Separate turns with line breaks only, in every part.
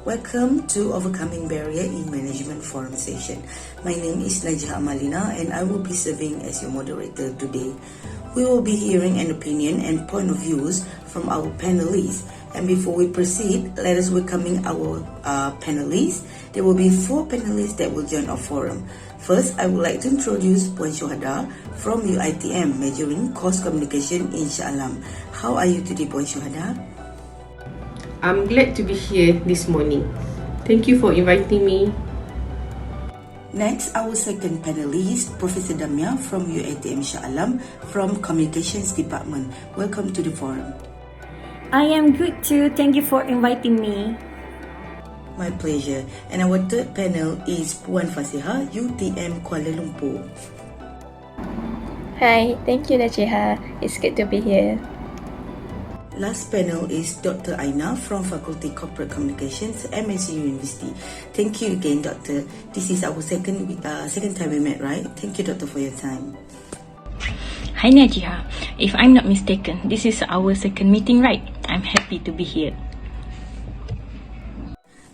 Welcome to Overcoming Barrier in Management Forum session. My name is Najah Amalina and I will be serving as your moderator today. We will be hearing an opinion and point of views from our panelists. And before we proceed, let us welcoming our panelists. There will be 4 panelists that will join our forum. First, I would like to introduce Puan Syuhada from UiTM, majoring Course Communication in Shah Alam. How are you today, Puan Syuhada?
I'm glad to be here this morning. Thank you for inviting me.
Next, our second panelist, Professor Damia from UiTM Shah Alam from Communications Department. Welcome to the forum.
I am good too. Thank you for inviting me.
My pleasure. And our third panel is Puan Fasiha, UTM Kuala Lumpur.
Hi, thank you Najah. It's good to be here.
Last panel is Dr. Aina from Faculty Corporate Communications, MSU University. Thank you again, Doctor. This is our second time we met, right? Thank you, Doctor, for your time.
Hi Najah. If I'm not mistaken, this is our second meeting, right? I'm happy to be here.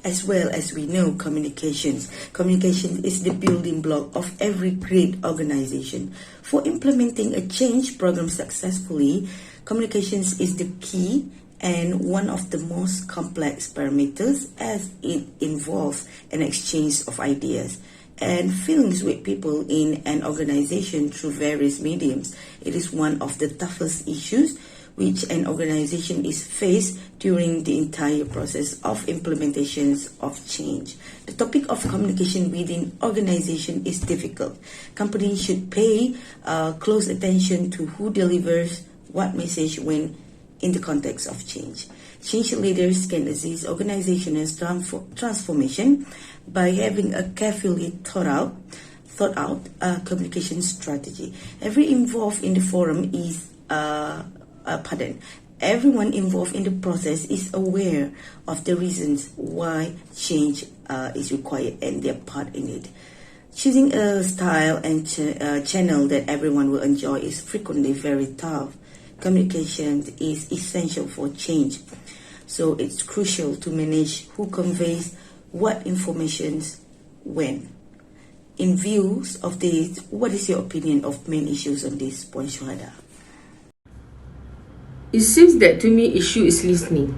As well as we know, communication is the building block of every great organization. For implementing a change program successfully, communications is the key and one of the most complex parameters, as it involves an exchange of ideas and feelings with people in an organization through various mediums. It is one of the toughest issues which an organization is faced during the entire process of implementations of change. The topic of communication within organization is difficult. Companies should pay close attention to who delivers what message when in the context of change. Change leaders can assist organizational transformation by having a carefully thought out communication strategy. Everyone involved in the process is aware of the reasons why change is required and their part in it. Choosing a style and channel that everyone will enjoy is frequently very tough. Communication is essential for change, so it's crucial to manage who conveys what information when. In views of this, what is your opinion of main issues on this, Puan Syuhada?
It seems that to me issue is listening.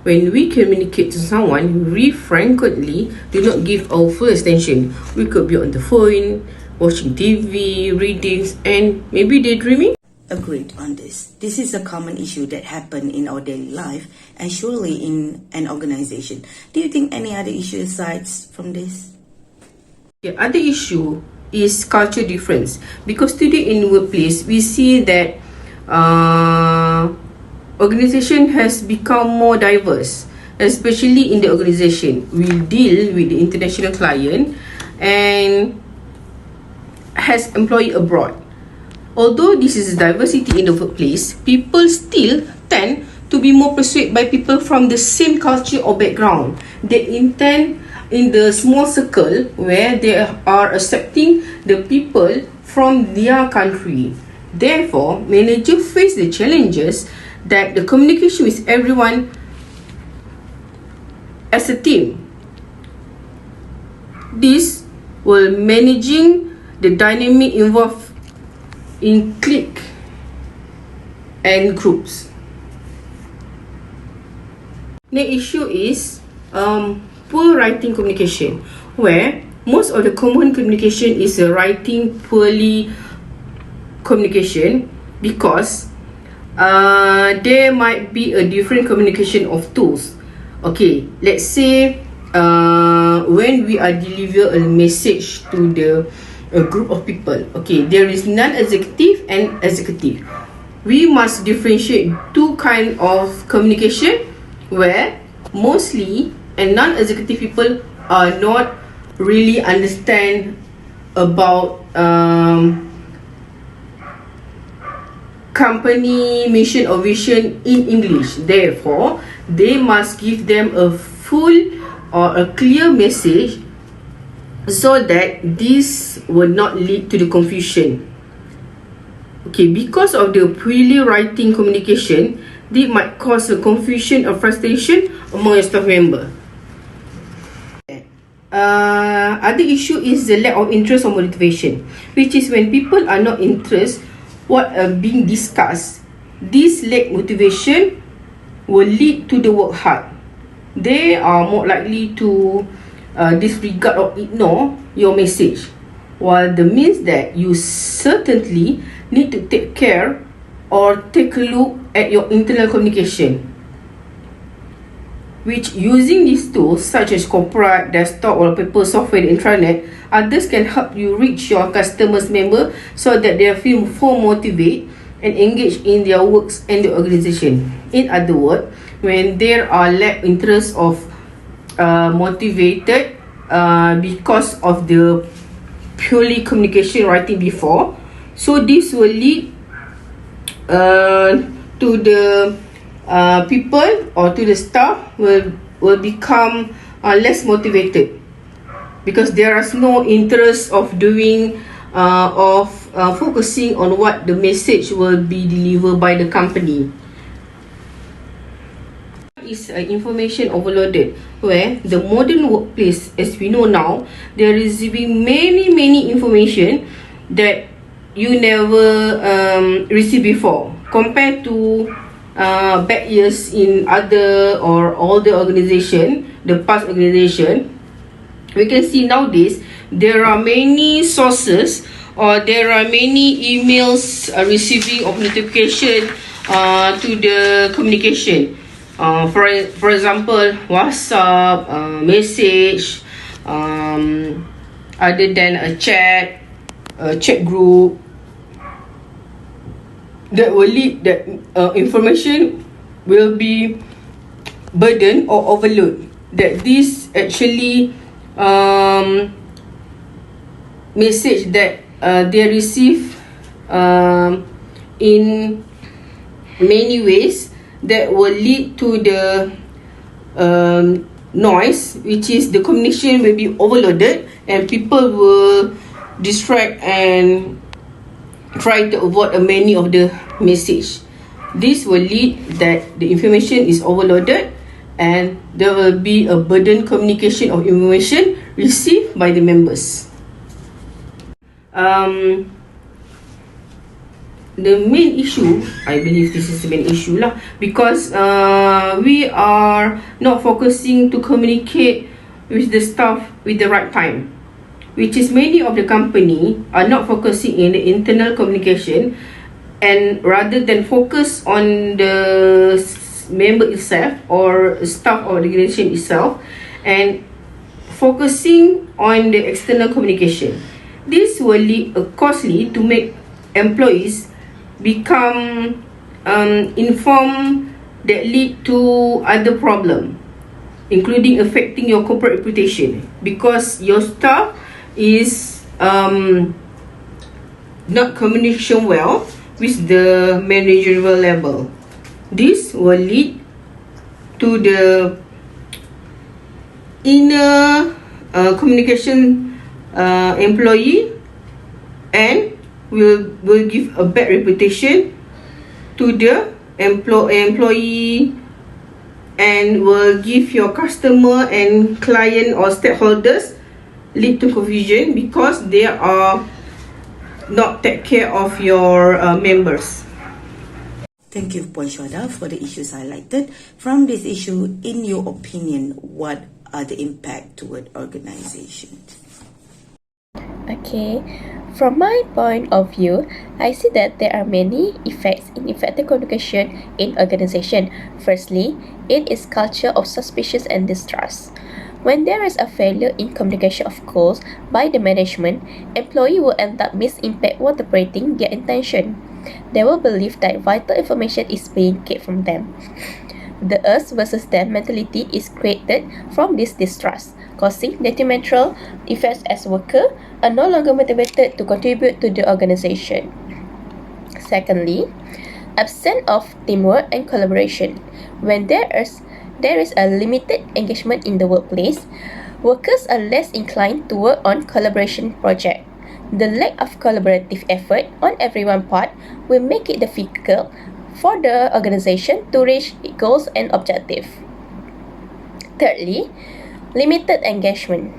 When we communicate to someone, we frequently do not give our full attention. We could be on the phone, watching TV, readings, and maybe daydreaming.
Agreed on this. This is a common issue that happen in our daily life and surely in an organization. Do you think any other issue aside from this?
The other issue is culture difference, because today in workplace we see that organization has become more diverse, especially in the organization. We deal with the international client and has employee abroad. Although this is diversity in the workplace, people still tend to be more persuaded by people from the same culture or background. They intend in the small circle where they are accepting the people from their country. Therefore, managers face the challenges that the communication with everyone as a team. This will managing the dynamic involved in clique and groups. Next issue is poor writing communication, where most of the common communication is writing poorly communication, because there might be a different communication of tools. Okay, let's say when we are deliver a message to a group of people. Okay, there is non-executive and executive. We must differentiate two kind of communication, where mostly and non-executive people are not really understand about company mission or vision in English. Therefore, they must give them a full or a clear message so that this will not lead to the confusion. Okay, because of the poorly writing communication, they might cause a confusion or frustration among your staff member. Other issue is the lack of interest or motivation, which is when people are not interested what are being discussed. This lack motivation will lead to the work hard. They are more likely to disregard or ignore your message, while the means that you certainly need to take care or take a look at your internal communication, which using these tools such as corporate, desktop or paper software and intranet, others can help you reach your customers member so that they feel more motivated and engaged in their works and the organization. In other words, when there are lack interest of motivated because of the purely communication writing before, so this will lead to the people or to the staff will become less motivated because there is no interest of doing focusing on what the message will be delivered by the company. Is information overloaded, where the modern workplace, as we know now, they're receiving many information that you never received before compared to back years in other or all the organization, the past organization. We can see nowadays there are many sources or there are many emails receiving of notification to the communication. For example, WhatsApp, message, other than a chat group, that will lead that information will be burden or overload. That this actually message that they receive in many ways that will lead to the noise, which is the communication will be overloaded and people will distract and try to avoid many of the message. This will lead that the information is overloaded and there will be a burden communication of information received by the members. The main issue, I believe this is the main issue lah, because we are not focusing to communicate with the staff with the right time, which is many of the company are not focusing in the internal communication and rather than focus on the member itself or staff or organization itself and focusing on the external communication. This will lead costly to make employees become informed that lead to other problem, including affecting your corporate reputation because your staff is not communication well with the managerial level. This will lead to the inner communication employee and will give a bad reputation to the employee and will give your customer and client or stakeholders lead to confusion because they are not take care of your members.
Thank you, Puan Syuhada, for the issues highlighted. From this issue, in your opinion, what are the impact toward organizations?
Okay, from my point of view, I see that there are many effects in effective communication in organization. Firstly, it is culture of suspicion and distrust. When there is a failure in communication of goals by the management, employee will end up misinterpreting their intention. They will believe that vital information is being kept from them. The us versus them mentality is created from this distrust, causing detrimental effects as workers are no longer motivated to contribute to the organization. Secondly, absence of teamwork and collaboration. When there is a limited engagement in the workplace, workers are less inclined to work on collaboration projects. The lack of collaborative effort on everyone's part will make it difficult for the organization to reach its goals and objectives. Thirdly, limited engagement.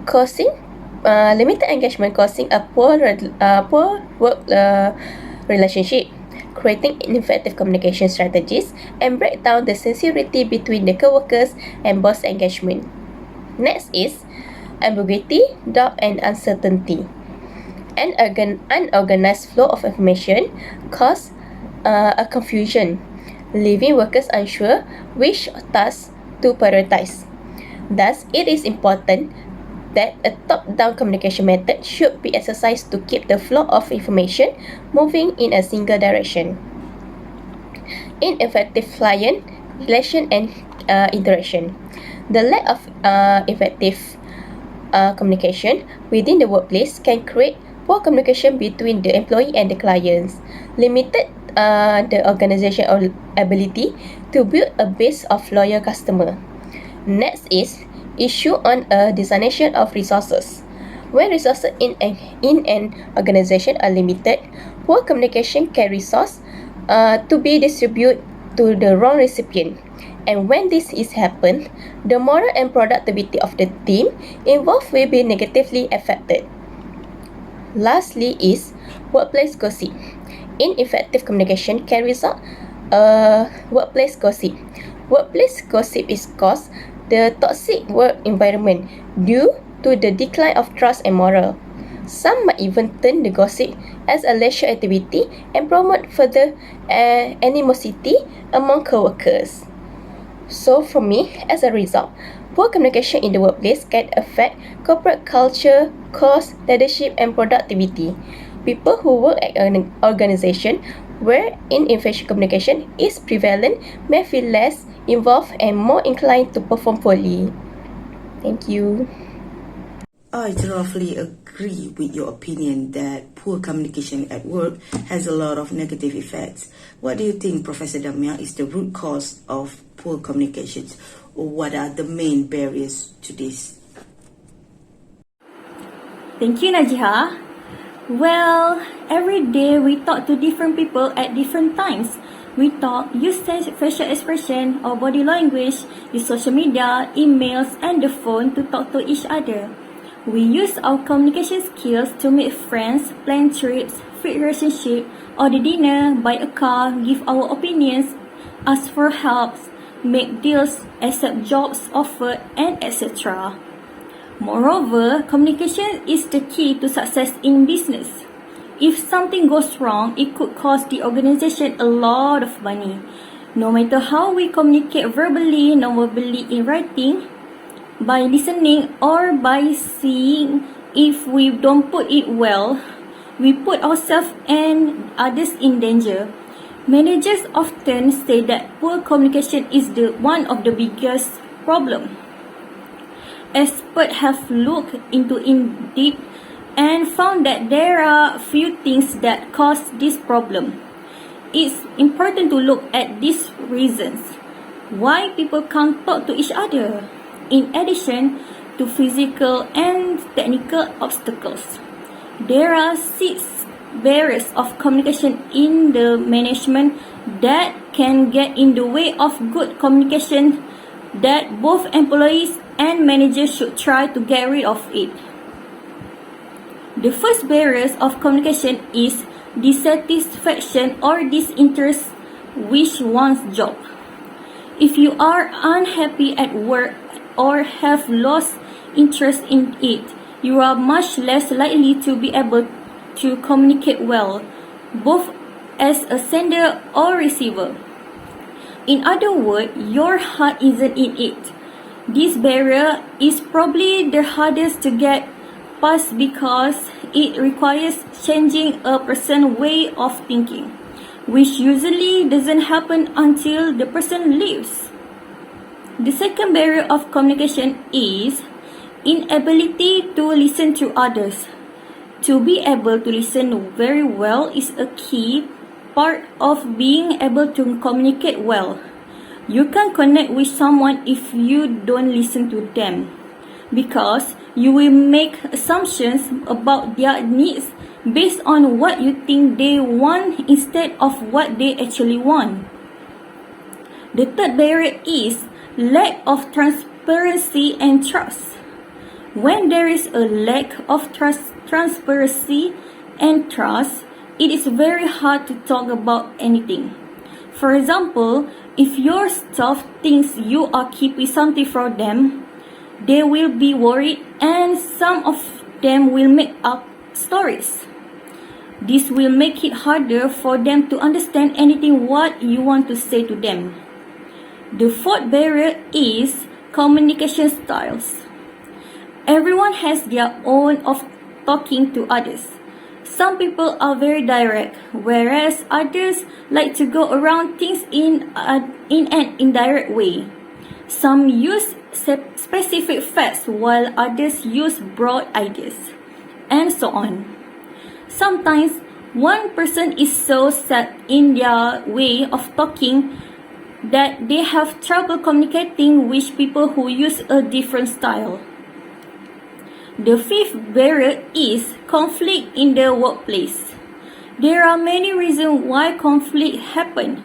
limited engagement causing a poor work relationship, creating ineffective communication strategies, and break down the sincerity between the co-workers and boss engagement. Next is ambiguity, doubt, and uncertainty. An unorganized flow of information cause a confusion, leaving workers unsure which tasks to prioritize. Thus, it is important that a top-down communication method should be exercised to keep the flow of information moving in a single direction. Ineffective client relation and interaction. The lack of effective communication within the workplace can create poor communication between the employee and the clients, limited the organization's ability to build a base of loyal customers. Next is issue on a designation of resources. When resources in an organization are limited, poor communication can result to be distributed to the wrong recipient. And when this is happened, the moral and productivity of the team involved will be negatively affected. Lastly is workplace gossip. Ineffective communication can result workplace gossip. Workplace gossip is caused the toxic work environment due to the decline of trust and morale. Some might even turn the gossip as a leisure activity and promote further animosity among co-workers. So for me, as a result, poor communication in the workplace can affect corporate culture, cost, leadership, and productivity. People who work at an organization where ineffective communication is prevalent may feel less involved and more inclined to perform poorly. Thank you.
I roughly agree with your opinion that poor communication at work has a lot of negative effects. What do you think, Professor Damia, is the root cause of poor communications, or what are the main barriers to this?
Thank you, Najiha. Well, every day we talk to different people at different times. We talk, use facial expression or body language, use social media, emails, and the phone to talk to each other. We use our communication skills to make friends, plan trips, fit relationship, order dinner, buy a car, give our opinions, ask for help, make deals, accept jobs offered, and etc. Moreover, communication is the key to success in business. If something goes wrong, it could cost the organization a lot of money. No matter how we communicate verbally, non-verbally in writing, by listening or by seeing, if we don't put it well, we put ourselves and others in danger. Managers often say that poor communication is one of the biggest problems. Experts have looked into in depth and found that there are a few things that cause this problem. It's important to look at these reasons. Why people can't talk to each other, in addition to physical and technical obstacles. There are 6 barriers of communication in the management that can get in the way of good communication that both employees and managers should try to get rid of it. The first barriers of communication is dissatisfaction or disinterest with one's job. If you are unhappy at work or have lost interest in it, you are much less likely to be able to communicate well, both as a sender or receiver. In other words, your heart isn't in it. This barrier is probably the hardest to get past because it requires changing a person's way of thinking, which usually doesn't happen until the person leaves. The second barrier of communication is inability to listen to others. To be able to listen very well is a key part of being able to communicate well. You can't connect with someone if you don't listen to them, because you will make assumptions about their needs based on what you think they want instead of what they actually want. The third barrier is lack of transparency and trust. When there is a lack of transparency and trust, it is very hard to talk about anything. For example, if your staff thinks you are keeping something from them, they will be worried and some of them will make up stories. This will make it harder for them to understand anything what you want to say to them. The fourth barrier is communication styles. Everyone has their own of talking to others. Some people are very direct, whereas others like to go around things in an indirect way. Some use specific facts while others use broad ideas, and so on. Sometimes one person is so set in their way of talking that they have trouble communicating with people who use a different style. The fifth barrier is conflict in the workplace. There are many reasons why conflict happen,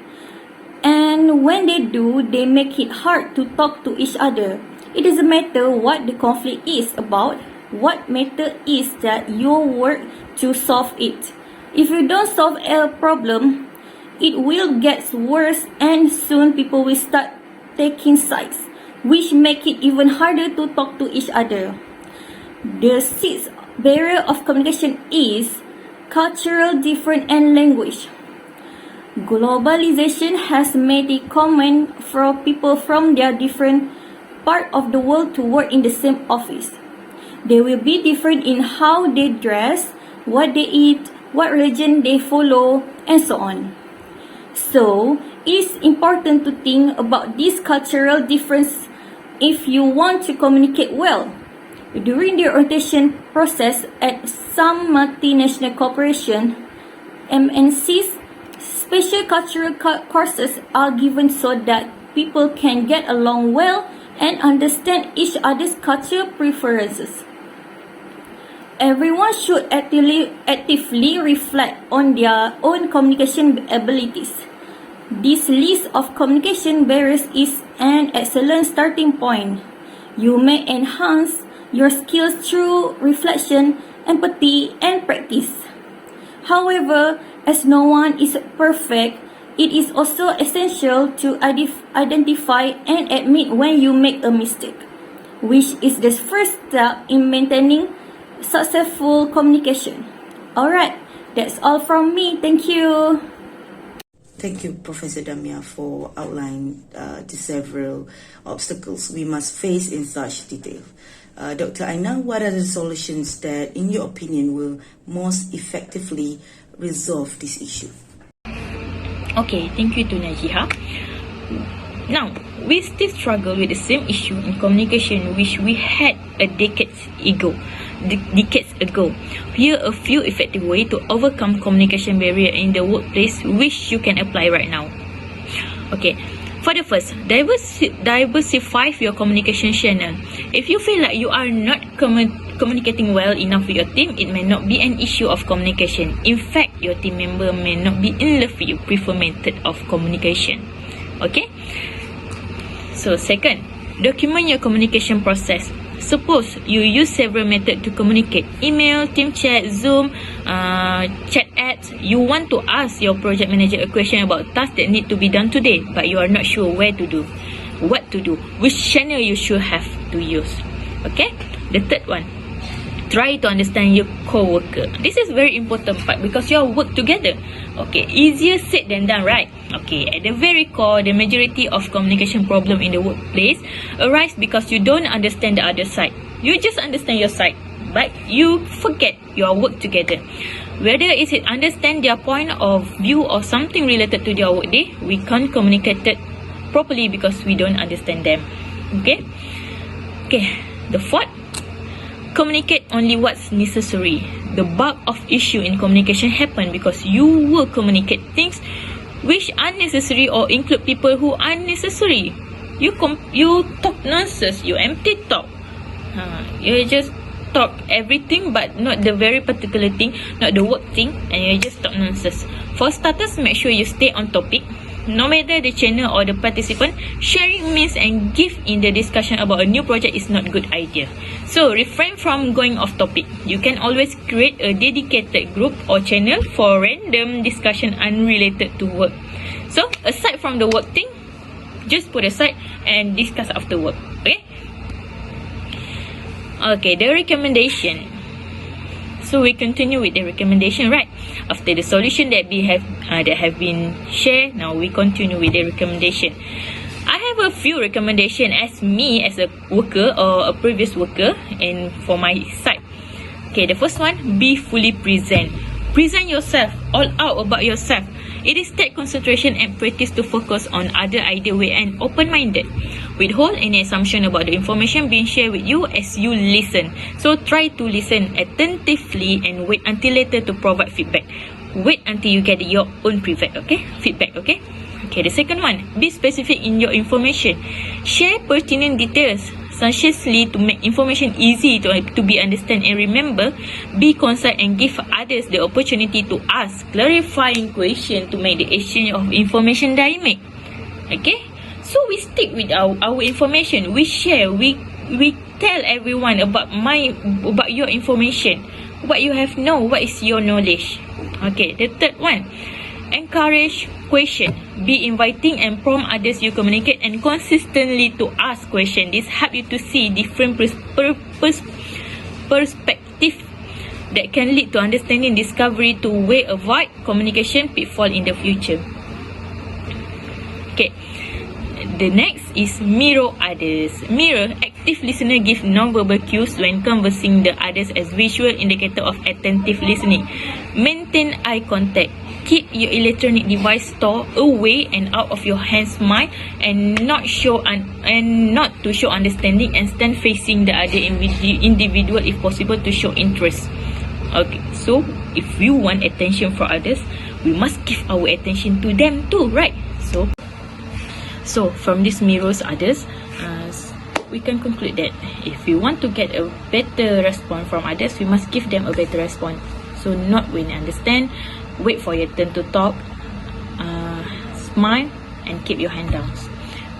and when they do, they make it hard to talk to each other. It doesn't matter what the conflict is about. What matters is that you work to solve it. If you don't solve a problem, it will get worse and soon people will start taking sides, which make it even harder to talk to each other. The sixth barrier of communication is cultural difference and language. Globalization has made it common for people from their different part of the world to work in the same office. They will be different in how they dress, what they eat, what religion they follow, and so on. So, it is important to think about this cultural difference if you want to communicate well. During the orientation process at some multinational corporations, MNCs, special cultural courses are given so that people can get along well and understand each other's cultural preferences. Everyone should actively reflect on their own communication abilities. This list of communication barriers is an excellent starting point. You may enhance your skills through reflection, empathy, and practice. However, as no one is perfect, it is also essential to identify and admit when you make a mistake, which is the first step in maintaining successful communication. Alright, that's all from me. Thank you.
Thank you, Professor Damia, for outlining the several obstacles we must face in such detail. Dr. Aina, what are the solutions that, in your opinion, will most effectively resolve this issue?
Okay, thank you to Najiha. Now, we still struggle with the same issue in communication which we had decades ago. Here are a few effective ways to overcome communication barrier in the workplace which you can apply right now. Okay, for the first, diversify your communication channel. If you feel like you are not communicating well enough with your team, it may not be an issue of communication. In fact, your team member may not be in love with your preferred method of communication. Okay? So, second, document your communication process. Suppose you use several methods to communicate: email, team chat, Zoom, chat ads. You want to ask your project manager a question about tasks that need to be done today, but you are not sure what to do, which channel you should have to use. Okay? The third one, try to understand your co-worker. This is very important part because you all work together. Okay, easier said than done, right? Okay, at the very core, the majority of communication problem in the workplace arise because you don't understand the other side. You just understand your side, but you forget you all work together. Whether is it understand their point of view or something related to their workday, we can't communicate it properly because we don't understand them. Okay? Okay, the fourth, communicate only what's necessary. The bulk of issue in communication happen because you will communicate things which are unnecessary or include people who are unnecessary. You talk nonsense, you empty talk. You just talk everything but not the very particular thing, not the work thing, and you just talk nonsense. For starters, make sure you stay on topic. No matter the channel or the participant, sharing myths and gift in the discussion about a new project is not a good idea. So refrain from going off topic. You can always create a dedicated group or channel for random discussion unrelated to work. So aside from the work thing, just put aside and discuss after work. Okay? Okay, the recommendation. So we continue with the recommendation, right? After the solution that we have been shared, now we continue with the recommendation. I have a few recommendation as me as a worker or a previous worker and for my side. Okay, the first one, be fully present. Present yourself, all out about yourself. It is take concentration and practice to focus on other idea way and open-minded. Withhold any assumption about the information being shared with you as you listen. So try to listen attentively and wait until later to provide feedback. Wait until you get your own feedback, okay? Okay, the second one, be specific in your information. Share pertinent details, successfully to make information easy to be understood, and remember, be concise and give others the opportunity to ask clarifying questions to make the exchange of information dynamic. Okay, so we stick with our information. We share. We tell everyone about your information, what you have know, what is your knowledge. Okay, the third one, encourage question. Be inviting and prompt others you communicate and consistently to ask questions. This help you to see different perspective that can lead to understanding, discovery to way avoid communication pitfall in the future. Okay, the next is mirror others. Mirror, active listener give non-verbal cues when conversing the others as visual indicator of attentive listening. Maintain eye contact. Keep your electronic device stored away and out of your hands, mind, and not to show understanding, and stand facing the other individual if possible to show interest. Okay, so if you want attention from others, we must give our attention to them too, right? So from these mirrors others, we can conclude that if we want to get a better response from others, we must give them a better response. So not when you understand, wait for your turn to talk, smile and keep your hand down.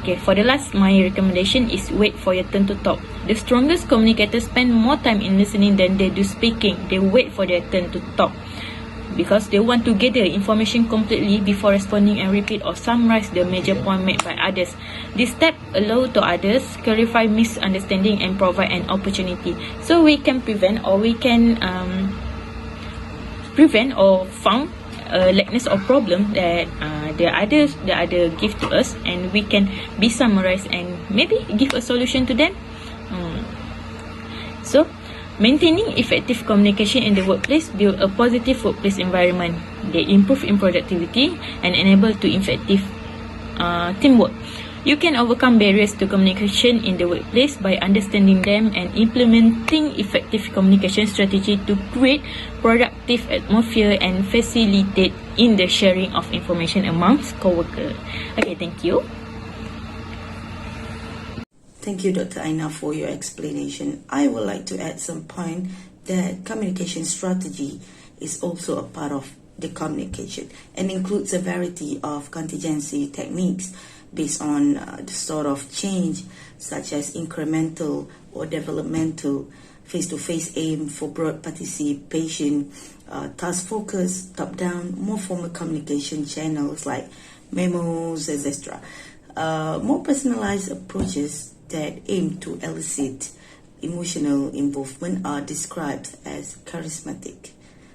Okay, for the last, my recommendation is wait for your turn to talk. The strongest communicators spend more time in listening than they do speaking. They wait for their turn to talk because they want to gather information completely before responding and repeat or summarize the major point made by others. This step allows to others clarify misunderstanding and provide an opportunity. So we can prevent or found lackness or problem that the other give to us, and we can be summarized and maybe give a solution to them. So maintaining effective communication in the workplace build a positive workplace environment. They improve in productivity and enable to effective teamwork. You can overcome barriers to communication in the workplace by understanding them and implementing effective communication strategy to create productive atmosphere and facilitate in the sharing of information amongst co-workers. Okay, thank you.
Thank you, Dr. Aina, for your explanation. I would like to add some point that communication strategy is also a part of the communication and includes a variety of contingency techniques based on the sort of change, such as incremental or developmental, face-to-face aim for broad participation, task focus, top-down, more formal communication channels like memos, etc. More personalized approaches that aim to elicit emotional involvement are described as charismatic.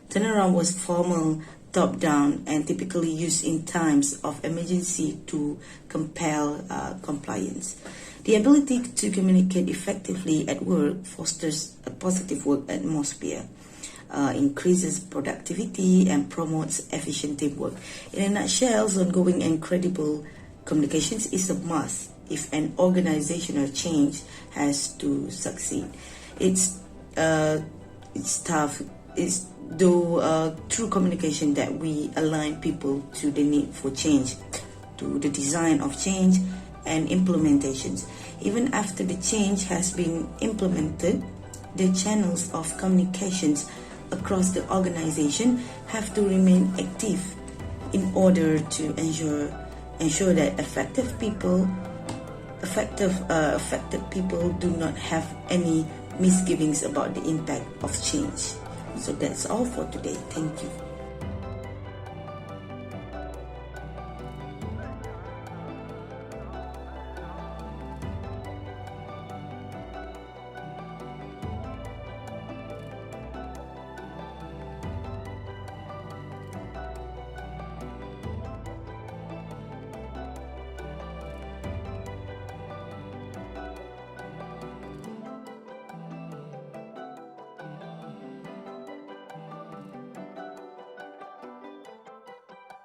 Turnaround was formal, top-down, and typically used in times of emergency to compel compliance. The ability to communicate effectively at work fosters a positive work atmosphere, increases productivity, and promotes efficient teamwork. In a nutshell, ongoing and credible communications is a must if an organizational change has to succeed. It's tough. It's through communication that we align people to the need for change, to the design of change and implementations. Even after the change has been implemented, the channels of communications across the organization have to remain active in order to ensure ensure that affected people do not have any misgivings about the impact of change. So that's all for today. Thank you.